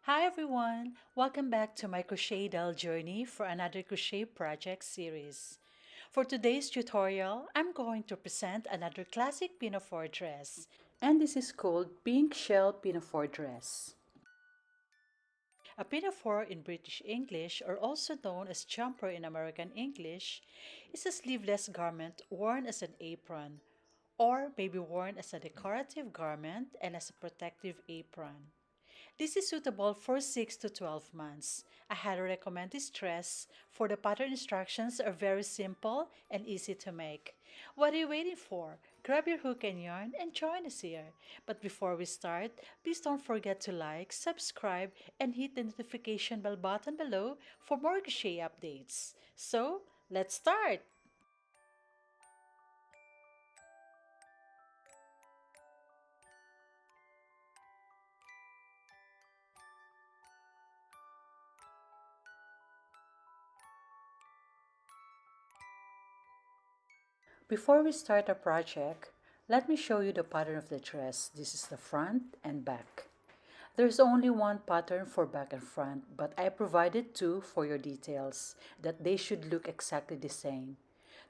Hi everyone! Welcome back to my crochet doll journey for another crochet project series. For today's tutorial, I'm going to present another classic pinafore dress, and this is called Pink Shell Pinafore Dress. A pinafore in British English, or also known as jumper in American English, is a sleeveless garment worn as an apron, or may be worn as a decorative garment and as a protective apron. This is suitable for 6 to 12 months. I highly recommend this dress, for the pattern instructions are very simple and easy to make. What are you waiting for? Grab your hook and yarn and join us here. But before we start, please don't forget to like, subscribe, and hit the notification bell button below for more crochet updates. So, let's start! Before we start our project, let me show you the pattern of the dress. This is the front and back. There's only one pattern for back and front, but I provided two for your details, that they should look exactly the same.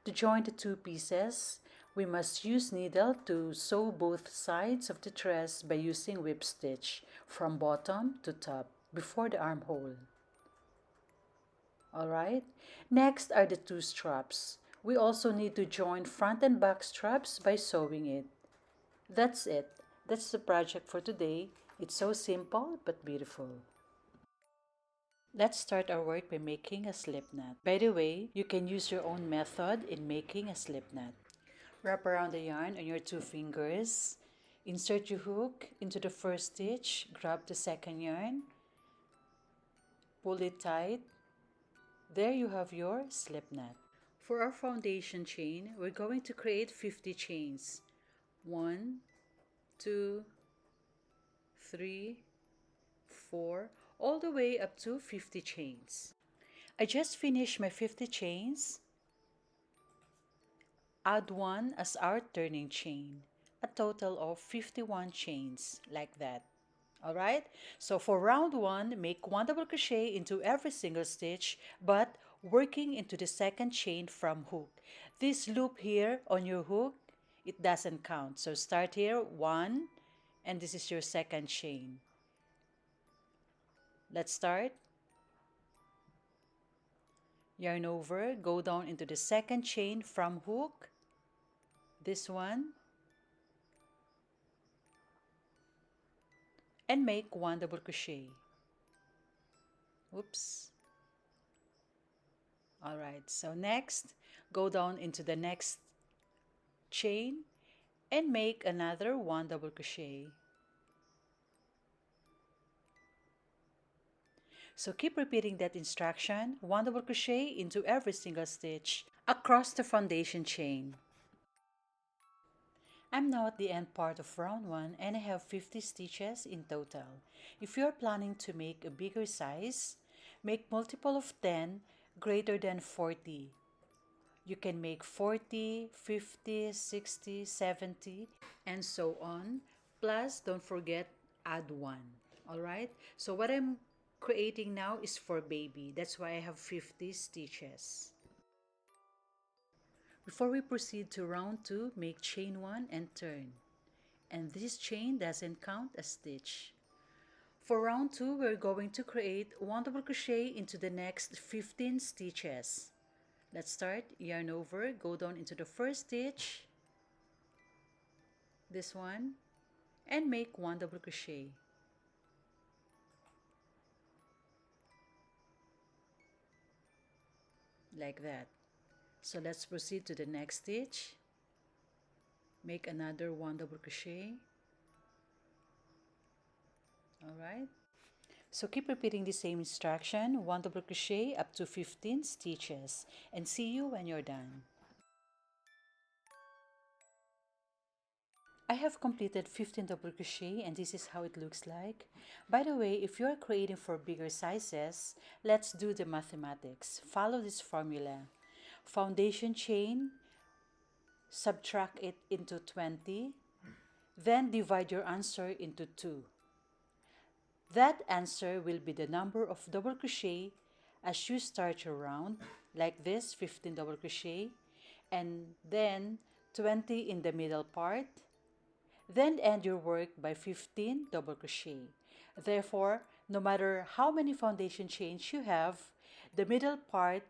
To join the two pieces, we must use needle to sew both sides of the dress by using whip stitch from bottom to top before the armhole. Alright, next are the two straps. We also need to join front and back straps by sewing it. That's it. That's the project for today. It's so simple but beautiful. Let's start our work by making a slip knot. By the way, you can use your own method in making a slip knot. Wrap around the yarn on your two fingers. Insert your hook into the first stitch. Grab the second yarn. Pull it tight. There you have your slip knot. For our foundation chain, we're going to create 50 chains. 1, 2, 3, 4, all the way up to 50 chains. I just finished my 50 chains. Add 1 as our turning chain. A total of 51 chains, like that. Alright, so for round 1, make 1 double crochet into every single stitch, but working into the second chain from hook. This loop here on your hook, it doesn't count. So start here, 1, and this is your second chain. Let's start. Yarn over, go down into the second chain from hook. This one. And make 1 double crochet. Oops. Alright, so next, go down into the next chain and make another 1 double crochet. So keep repeating that instruction, 1 double crochet into every single stitch across the foundation chain. I'm now at the end part of round 1 and I have 50 stitches in total. If you're planning to make a bigger size, make multiple of 10 greater than 40. You can make 40, 50, 60, 70, and so on. Plus, don't forget, add 1. Alright? So what I'm creating now is for baby. That's why I have 50 stitches. Before we proceed to round 2, make chain 1 and turn. And this chain doesn't count as stitch. For round 2, we're going to create 1 double crochet into the next 15 stitches. Let's start. Yarn over, go down into the first stitch, this one, and make 1 double crochet. Like that. So let's proceed to the next stitch. Make another 1 double crochet. Alright. So keep repeating the same instruction, 1 double crochet up to 15 stitches, and see you when you're done. I have completed 15 double crochet and this is how it looks like. By the way, if you are creating for bigger sizes, let's do the mathematics. Follow this formula. Foundation chain, subtract it into 20, then divide your answer into 2. That answer will be the number of double crochet as you start your round, like this, 15 double crochet, and then 20 in the middle part. Then end your work by 15 double crochet. Therefore, no matter how many foundation chains you have, the middle part,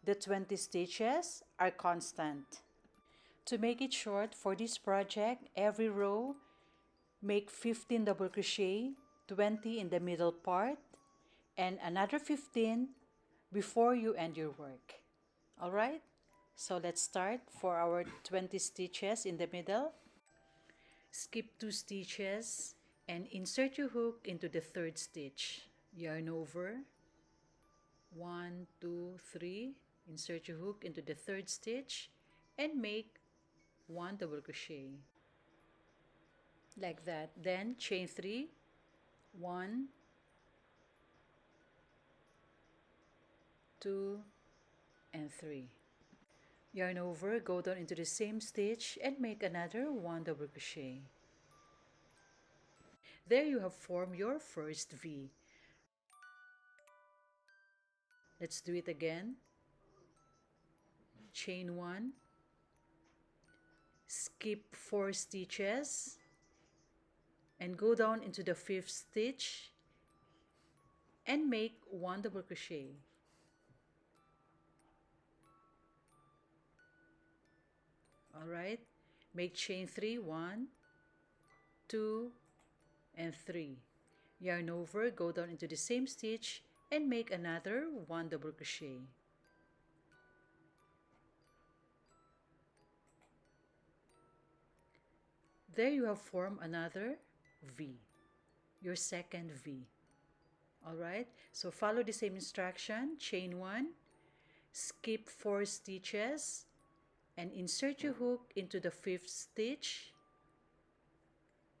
the 20 stitches, are constant. To make it short, for this project, every row, make 15 double crochet, 20 in the middle part, and another 15 before you end your work. Alright? So let's start for our 20 stitches in the middle. Skip 2 stitches and insert your hook into the third stitch. Yarn over. 1, 2, 3. Insert your hook into the third stitch and make 1 double crochet. Like that. Then chain 3. 1, 2, and 3. Yarn over, go down into the same stitch and make another 1 double crochet. There you have formed your first V. Let's do it again. Chain 1, skip 4 stitches and go down into the 5th stitch and make 1 double crochet. Alright, make chain 3, 1, 2, and 3. Yarn over, go down into the same stitch and make another 1 double crochet. There you have formed another V, your second V. Alright, so follow the same instruction. Chain 1, skip 4 stitches and insert your hook into the 5th stitch.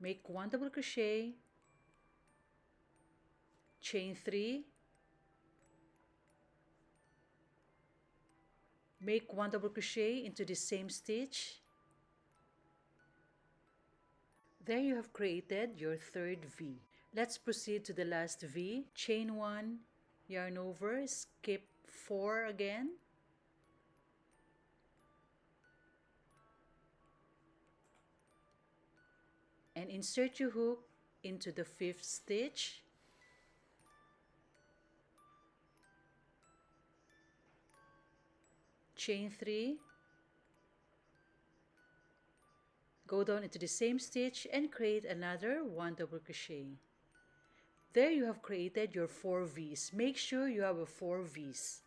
Make 1 double crochet, chain 3, make 1 double crochet into the same stitch. There you have created your third V. Let's proceed to the last V. Chain 1, yarn over, skip 4 again. And insert your hook into the 5th stitch. Chain 3, go down into the same stitch and create another 1 double crochet. There you have created your 4 V's. Make sure you have a 4 V's.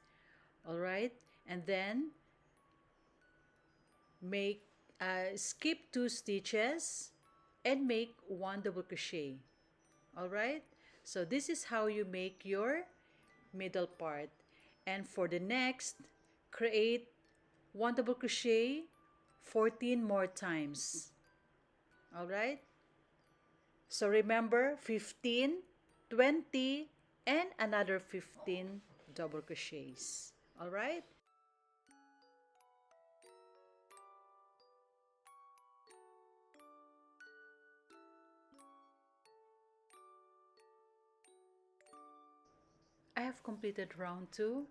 Alright, and then make skip 2 stitches and make 1 double crochet. Alright, so this is how you make your middle part. And for the next, create 1 double crochet 14 more times. Alright, so remember 15, 20, and another 15 double crochets. Alright, I have completed round 2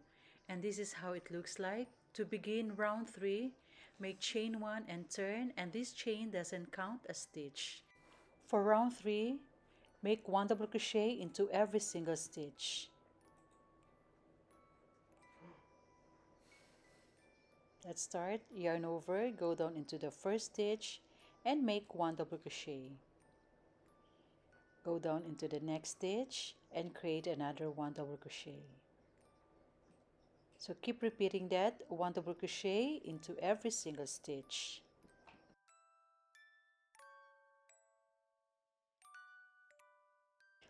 and this is how it looks like. To begin round 3, make chain 1 and turn, and this chain doesn't count as stitch. For round 3, make 1 double crochet into every single stitch. Let's start. Yarn over, go down into the first stitch and make 1 double crochet. Go down into the next stitch and create another 1 double crochet. So keep repeating that, 1 double crochet into every single stitch.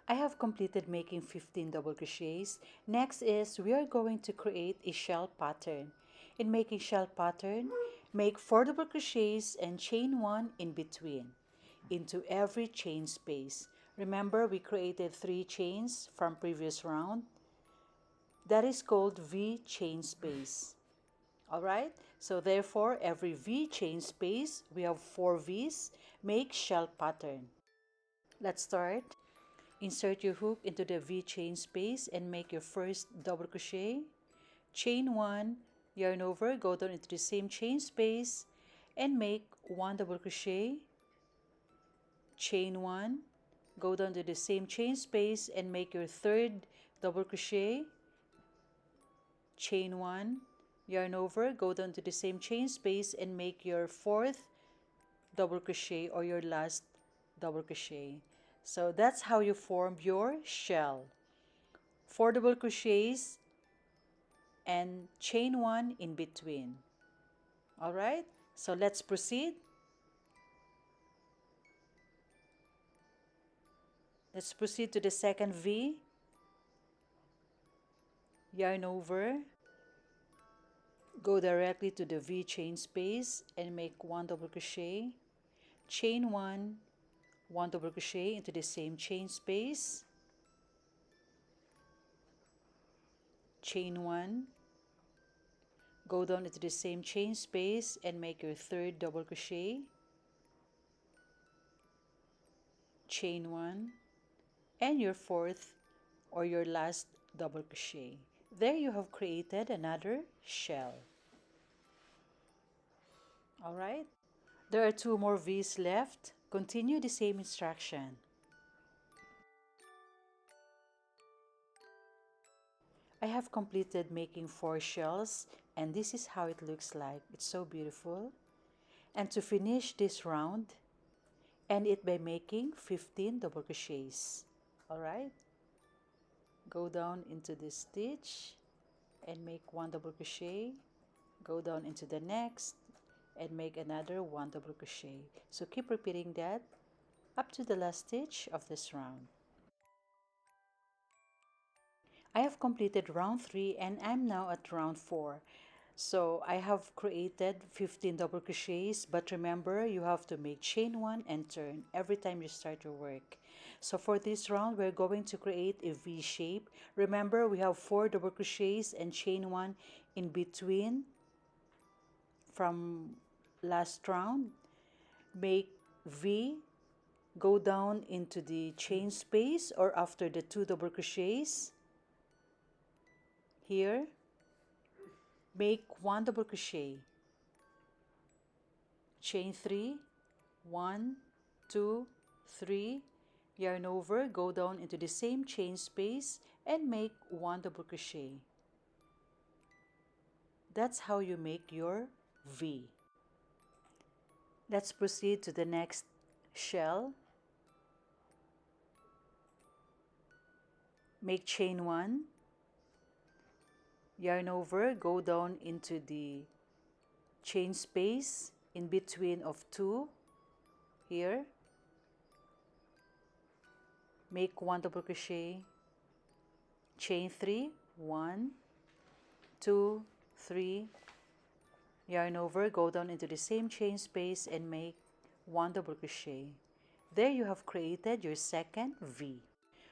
I have completed making 15 double crochets. Next is we are going to create a shell pattern. In making shell pattern, make 4 double crochets and chain 1 in between into every chain space. Remember, we created 3 chains from previous round. That is called V chain space. Alright, so therefore every V chain space, we have 4 V's, make shell pattern. Let's start. insert your hook into the V chain space and make your first double crochet, chain 1, yarn over, go down into the same chain space and make 1 double crochet, chain 1, go down to the same chain space and make your third double crochet, chain 1, yarn over, go down to the same chain space and make your fourth double crochet or your last double crochet. So that's how you form your shell. 4 double crochets and chain 1 in between. All right, so let's proceed. Let's proceed to the second V. Yarn over, go directly to the V chain space and make 1 double crochet, chain 1, 1 double crochet into the same chain space, chain 1, go down into the same chain space and make your third double crochet, chain 1, and your fourth or your last double crochet. There you have created another shell. All right, there are 2 more V's left. Continue the same instruction. I have completed making 4 shells and this is how it looks like. It's so beautiful. And to finish this round, end it by making 15 double crochets. All right, go down into this stitch and make 1 double crochet, go down into the next and make another 1 double crochet. So keep repeating that up to the last stitch of this round. I have completed round 3 and I'm now at round 4. So I have created 15 double crochets, but remember you have to make chain 1 and turn every time you start your work. So for this round we're going to create a V shape. Remember we have 4 double crochets and chain 1 in between from last round. Make V, go down into the chain space or after the 2 double crochets. Here, make 1 double crochet, chain 3, 1, 2, 3, yarn over, go down into the same chain space and make 1 double crochet. That's how you make your V. Let's proceed to the next shell. Make chain 1, yarn over, go down into the chain space in between of 2 here, make 1 double crochet, chain 3, 1, 2, 3, yarn over, go down into the same chain space and make 1 double crochet. There you have created your second V.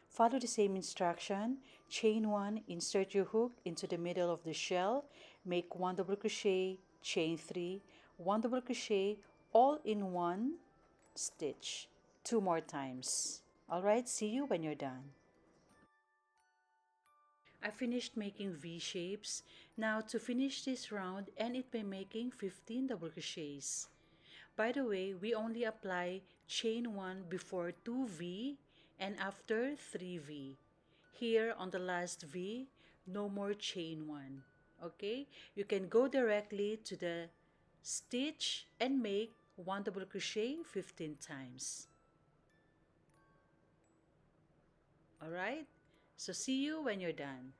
Follow the same instruction, chain 1, insert your hook into the middle of the shell, make 1 double crochet, chain 3, 1 double crochet, all in 1 stitch, 2 more times. Alright, see you when you're done. I finished making V shapes. Now to finish this round, end it by making 15 double crochets. By the way, we only apply chain 1 before 2V and after 3V. Here on the last V, no more chain 1. Okay? You can go directly to the stitch and make 1 double crochet 15 times. Alright? So see you when you're done.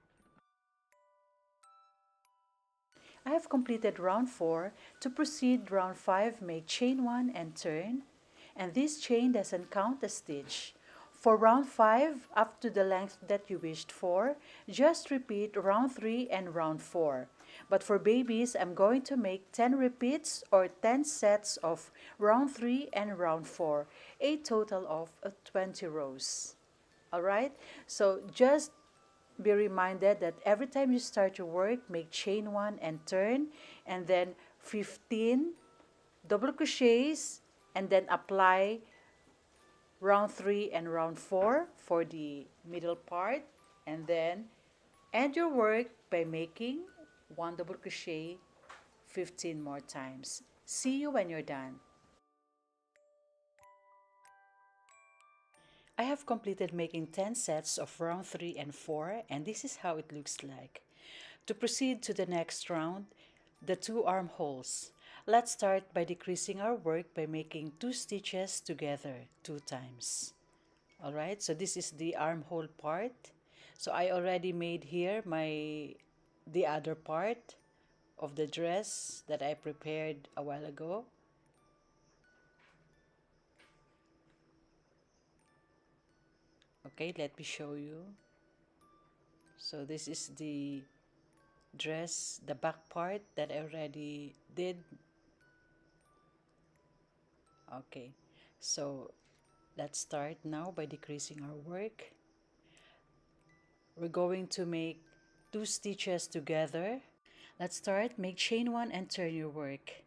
I have completed round 4. To proceed round 5, make chain 1 and turn. And this chain doesn't count a stitch. For round 5, up to the length that you wished for, just repeat round 3 and round 4. But for babies, I'm going to make 10 repeats or 10 sets of round 3 and round 4, a total of 20 rows. Alright, so just be reminded that every time you start your work, make chain 1 and turn, and then 15 double crochets, and then apply round 3 and round 4 for the middle part, and then end your work by making 1 double crochet 15 more times. See you when you're done. I have completed making 10 sets of round 3 and 4, and this is how it looks like. To proceed to the next round, the 2 armholes. Let's start by decreasing our work by making 2 stitches together 2 times. Alright, so this is the armhole part. So I already made here the other part of the dress that I prepared a while ago. Okay, let me show you. So this is the dress, the back part that I already did. Okay, so let's start now by decreasing our work. We're going to make 2 stitches together. Let's start. Make chain 1 and turn your work.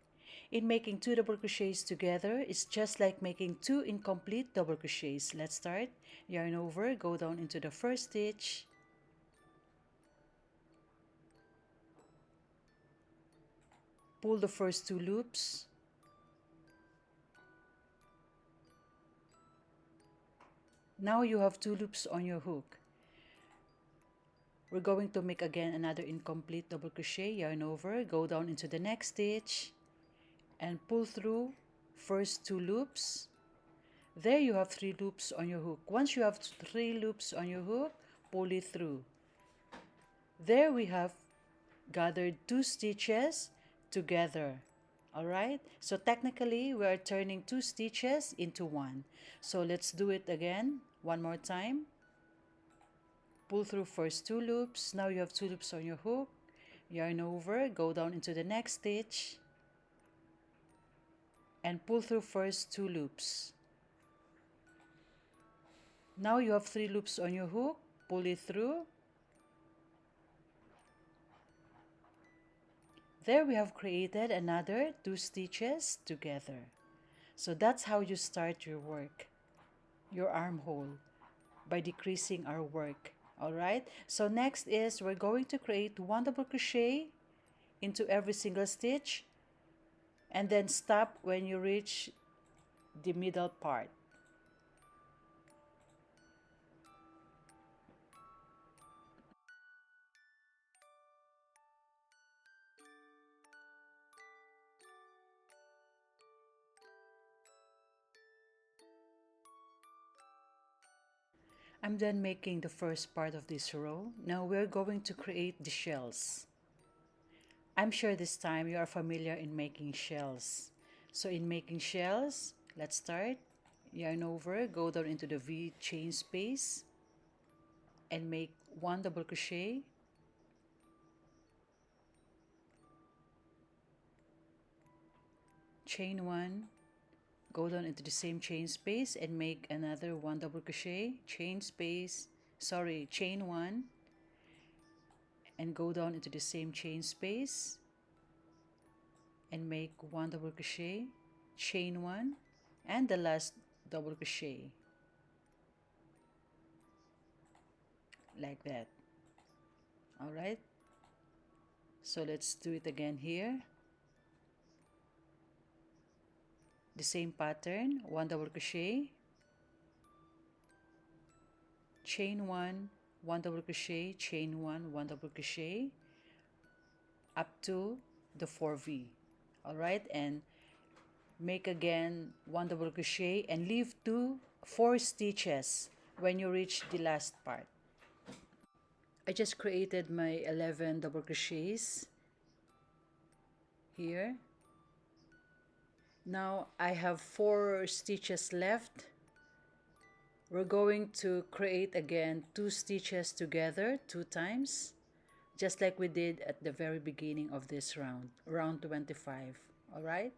In making 2 double crochets together, it's just like making 2 incomplete double crochets. Let's start. Yarn over, go down into the first stitch, pull the first 2 loops, now you have 2 loops on your hook. We're going to make again another incomplete double crochet. Yarn over, go down into the next stitch and pull through first 2 loops. There you have 3 loops on your hook. Once you have 3 loops on your hook, pull it through. There we have gathered 2 stitches together. Alright, so technically we are turning 2 stitches into 1. So let's do it again one more time. Pull through first 2 loops. Now you have 2 loops on your hook. Yarn over, go down into the next stitch and pull through first 2 loops. Now you have 3 loops on your hook. Pull it through. There we have created another 2 stitches together. So that's how you start your work, your armhole, by decreasing our work. Alright, so next is we're going to create 1 double crochet into every single stitch and then stop when you reach the middle part. I'm done making the first part of this row. Now we're going to create the shells. I'm sure this time you are familiar in making shells. So in making shells, let's start. Yarn over, go down into the V chain space and make 1 double crochet, chain 1, go down into the same chain space and make another 1 double crochet, chain 1, and go down into the same chain space and make 1 double crochet, chain 1, and the last double crochet, like that. Alright, so let's do it again here. The same pattern, 1 double crochet, chain 1, 1 double crochet, chain 1, 1 double crochet, up to the 4V. Alright, and make again 1 double crochet and leave 4 stitches when you reach the last part. I just created my 11 double crochets here. Now I have 4 stitches left. We're going to create again 2 stitches together 2 times, just like we did at the very beginning of this round, round 25. Alright,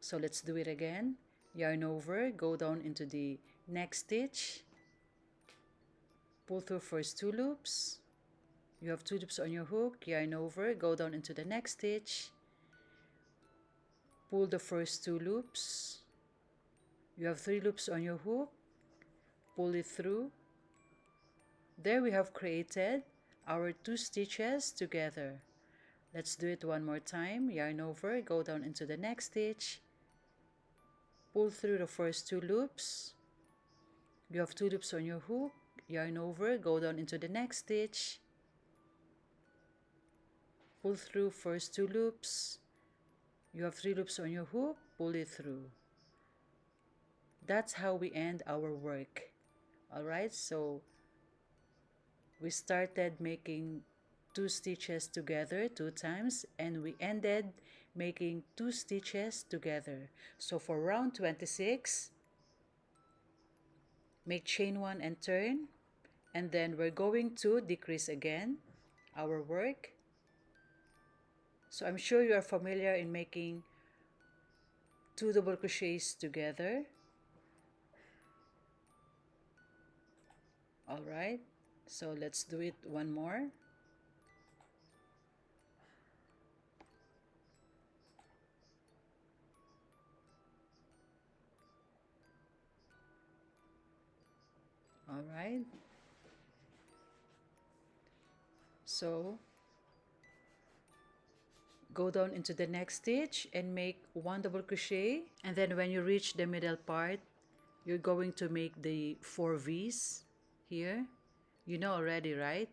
so let's do it again. Yarn over, go down into the next stitch, pull through first 2 loops. You have 2 loops on your hook, yarn over, go down into the next stitch, pull the first 2 loops. You have 3 loops on your hook, pull it through. There we have created our 2 stitches together. Let's do it one more time. Yarn over, go down into the next stitch, pull through the first 2 loops. You have 2 loops on your hook, yarn over, go down into the next stitch, pull through first 2 loops. You have 3 loops on your hook, pull it through. That's how we end our work. Alright, so we started making 2 stitches together 2 times, and we ended making 2 stitches together. So for round 26, make chain 1 and turn, and then we're going to decrease again our work. So I'm sure you are familiar in making 2 double crochets together. Alright, so let's do it one more. Alright, so go down into the next stitch and make 1 double crochet, and then when you reach the middle part, you're going to make the 4 V's here. You know already, right?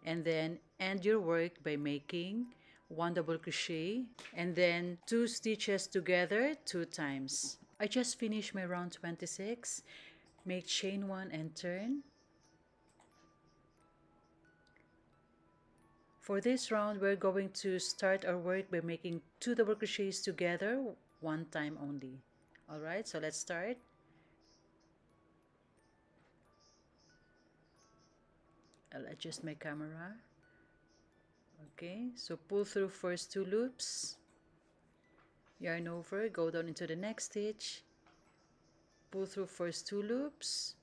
And then end your work by making 1 double crochet and then 2 stitches together 2 times. I just finished my round 26. Make chain 1 and turn. For this round, we're going to start our work by making 2 double crochets together 1 time only. Alright, so let's start. I'll adjust my camera. Okay, so pull through first 2 loops, yarn over, go down into the next stitch, pull through first 2 loops.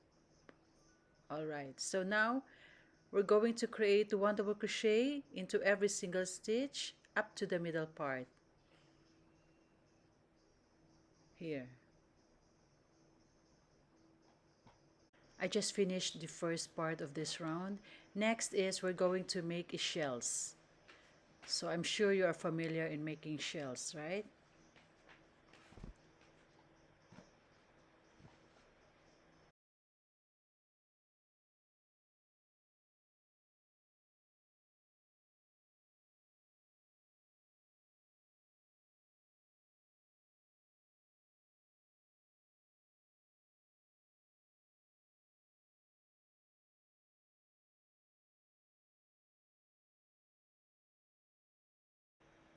Alright, so now we're going to create 1 double crochet into every single stitch up to the middle part. Here. I just finished the first part of this round. Next is we're going to make shells. So I'm sure you are familiar in making shells, right?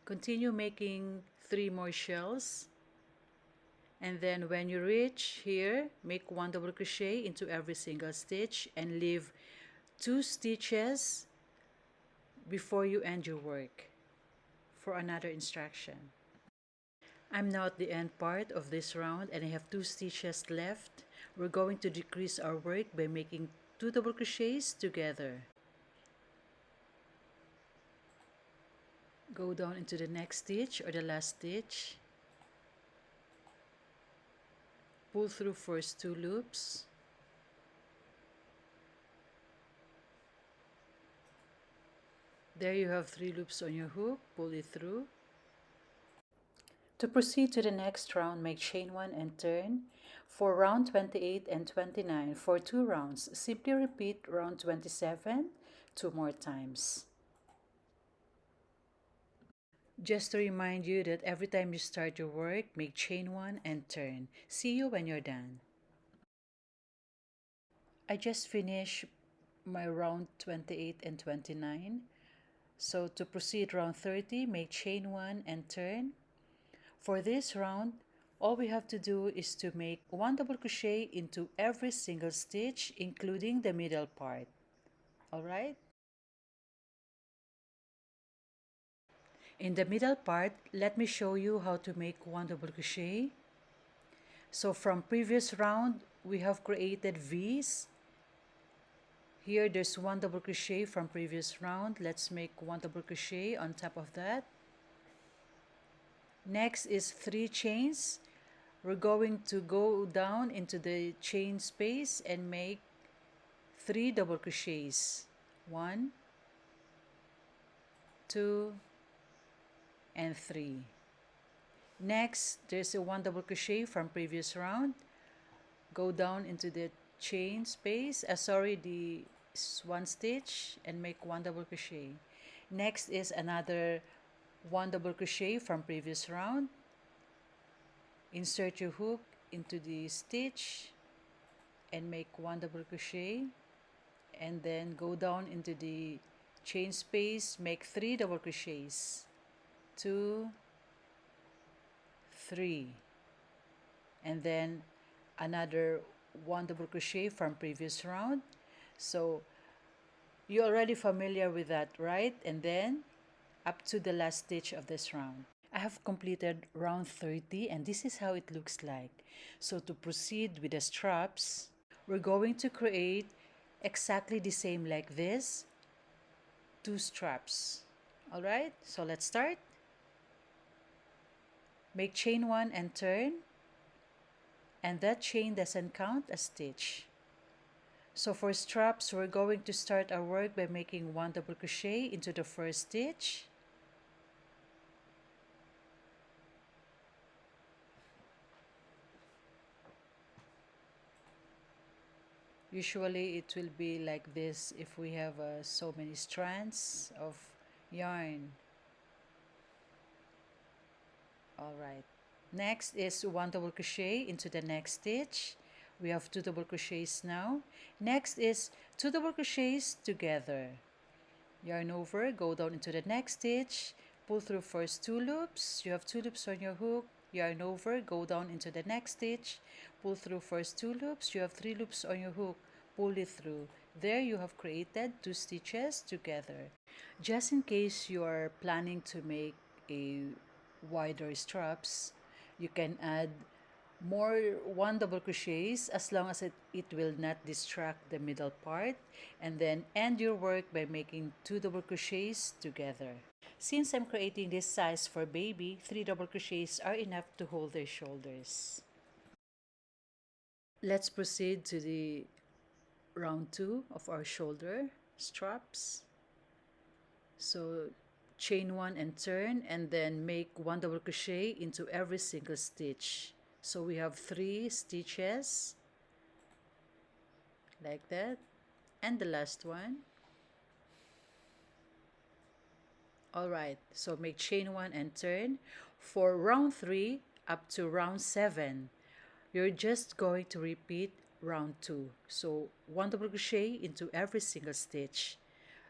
Continue making 3 more shells, and then when you reach here, make 1 double crochet into every single stitch and leave 2 stitches before you end your work for another instruction. I'm now at the end part of this round and I have 2 stitches left. We're going to decrease our work by making 2 double crochets together. Go down into the next stitch or the last stitch. Pull through first 2 loops. There you have 3 loops on your hook, pull it through. To proceed to the next round, make chain 1 and turn. For round 28 and 29, for 2 rounds, simply repeat round 27 2 more times. Just to remind you that every time you start your work, make chain 1 and turn. See you when you're done. I just finished my round 28 and 29. So to proceed round 30, make chain 1 and turn. For this round, all we have to do is to make 1 double crochet into every single stitch, including the middle part. Alright? In the middle part, let me show you how to make 1 double crochet. So from previous round, we have created V's. Here there's 1 double crochet from previous round. Let's make 1 double crochet on top of that. Next is 3 chains. We're going to go down into the chain space and make 3 double crochets. 1, 2, and 3. Next, there's a 1 double crochet from previous round. Go down into the chain space, the 1 stitch, and make 1 double crochet. Next is another 1 double crochet from previous round. Insert your hook into the stitch and make 1 double crochet, and then go down into the chain space, make 3 double crochets. 2, 3, and then another 1 double crochet from previous round. So you're already familiar with that, right? And then up to the last stitch of this round. I have completed round 30 and this is how it looks like. So to proceed with the straps, we're going to create exactly the same like this, 2 straps. Alright, so let's start. Make chain 1 and turn, and that chain doesn't count as stitch. So for straps, we're going to start our work by making 1 double crochet into the first stitch. Usually it will be like this if we have so many strands of yarn. Alright, next is 1 double crochet into the next stitch. We have 2 double crochets now. Next is 2 double crochets together. Yarn over, go down into the next stitch, pull through first 2 loops. You have 2 loops on your hook. Yarn over, go down into the next stitch, pull through first 2 loops. You have 3 loops on your hook, pull it through. There you have created 2 stitches together. Just in case you are planning to make a wider straps, you can add more 1 double crochets as long as it will not distract the middle part, and then end your work by making 2 double crochets together. Since I'm creating this size for baby, 3 double crochets are enough to hold their shoulders. Let's proceed to the round 2 of our shoulder straps. So chain 1 and turn, and then make 1 double crochet into every single stitch. So we have 3 stitches like that, and the last one. Alright, so make chain 1 and turn. For round 3 up to round 7, you're just going to repeat round 2. So 1 double crochet into every single stitch,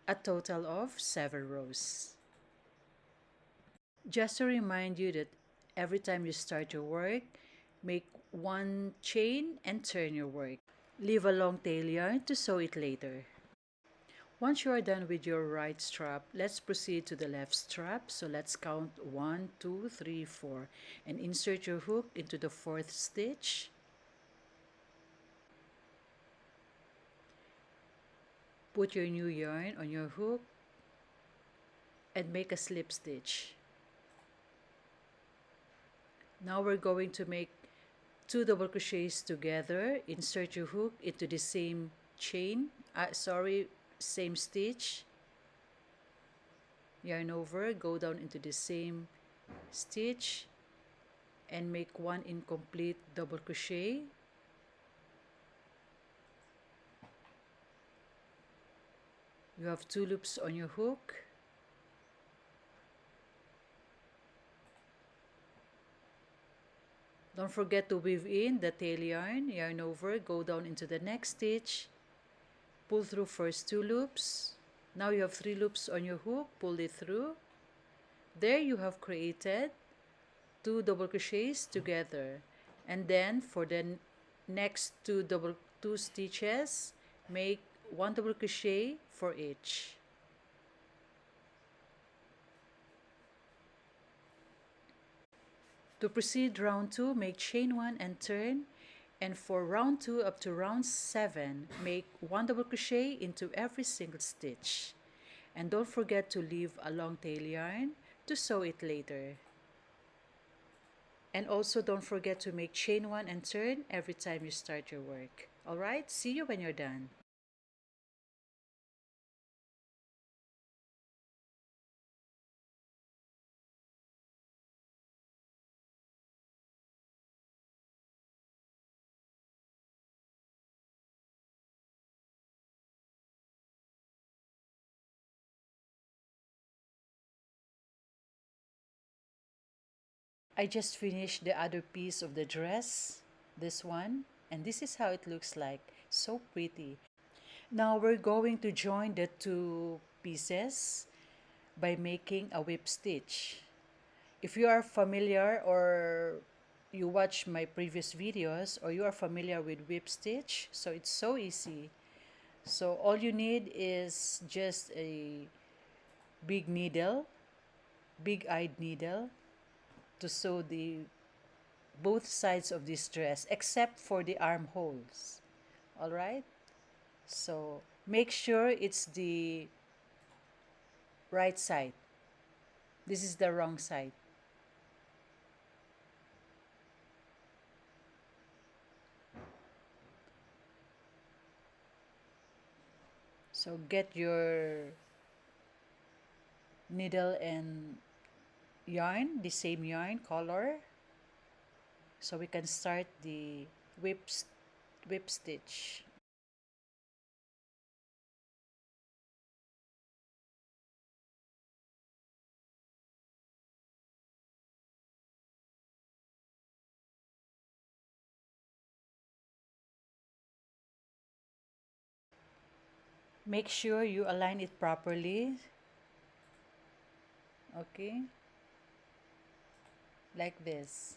a total of 7 rows. Just to remind you that every time you start your work, make 1 chain and turn your work. Leave a long tail yarn to sew it later. Once you are done with your right strap, let's proceed to the left strap. So let's count 1, 2, 3, 4 and insert your hook into the 4th stitch. Put your new yarn on your hook and make a slip stitch. Now we're going to make 2 double crochets together. Insert your hook into the same same stitch. Yarn over, go down into the same stitch and make 1 incomplete double crochet. You have 2 loops on your hook. Don't forget to weave in the tail yarn. Yarn over, go down into the next stitch, pull through first 2 loops. Now you have 3 loops on your hook, pull it through. There you have created 2 double crochets together. And then for the next 2 stitches, make 1 double crochet for each. To proceed round 2, make chain 1 and turn. And for round 2 up to round 7, make 1 double crochet into every single stitch. And don't forget to leave a long tail yarn to sew it later. And also don't forget to make chain 1 and turn every time you start your work. Alright, see you when you're done. I just finished the other piece of the dress, this one, and this is how it looks like. So pretty. Now we're going to join the two pieces by making a whip stitch. If you are familiar or you watch my previous videos or you are familiar with whip stitch, so it's so easy. So all you need is just a big needle, big-eyed needle to sew the both sides of this dress except for the armholes. All right? So make sure it's the right side. This is the wrong side. So get your needle and yarn, the same yarn color, so we can start the whip stitch. Make sure you align it properly, okay? Like this.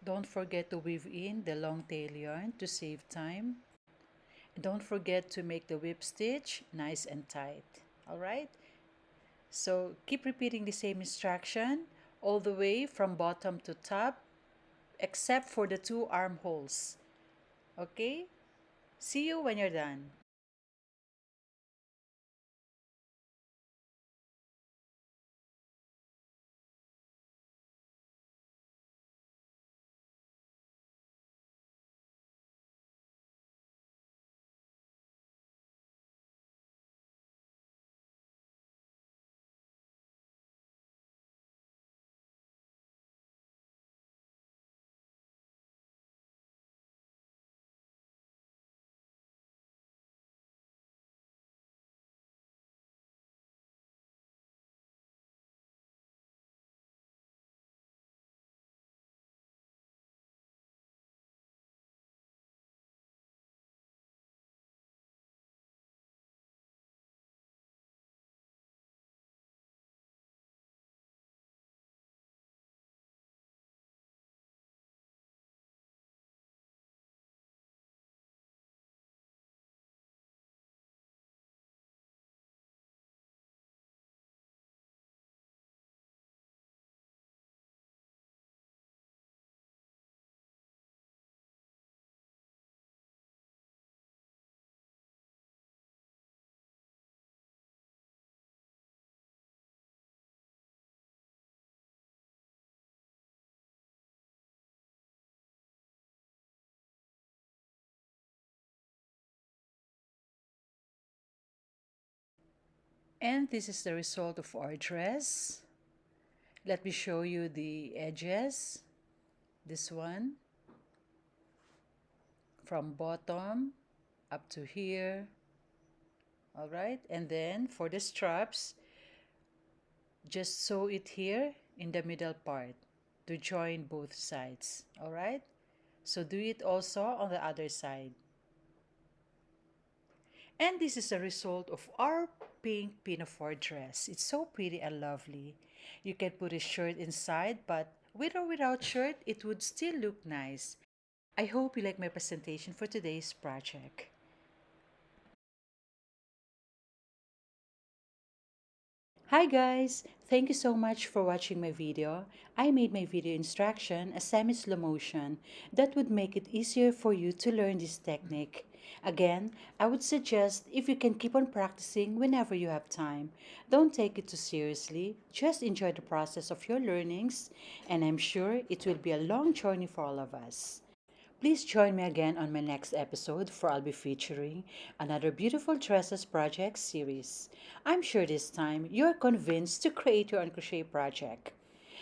Don't forget to weave in the long tail yarn to save time. Don't forget to make the whip stitch nice and tight. All right? So keep repeating the same instruction all the way from bottom to top except for the two armholes. Okay? See you when you're done. And this is the result of our dress. Let me show you the edges. This one from bottom up to here. All right. And then for the straps, just sew it here in the middle part to join both sides. All right. So do it also on the other side. And this is a result of our pink pinafore dress. It's so pretty and lovely. You can put a shirt inside, but with or without shirt, it would still look nice. I hope you like my presentation for today's project. Hi guys! Thank you so much for watching my video. I made my video instruction a semi-slow motion that would make it easier for you to learn this technique. Again, I would suggest if you can keep on practicing whenever you have time. Don't take it too seriously, just enjoy the process of your learnings, and I'm sure it will be a long journey for all of us. Please join me again on my next episode for I'll be featuring another beautiful dresses project series. I'm sure this time you're convinced to create your own crochet project.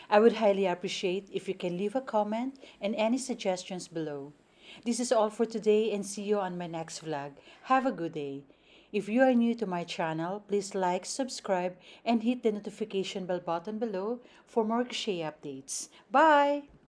I would highly appreciate if you can leave a comment and any suggestions below. This is all for today and see you on my next vlog. Have a good day. If you are new to my channel, please like, subscribe, and hit the notification bell button below for more crochet updates. Bye!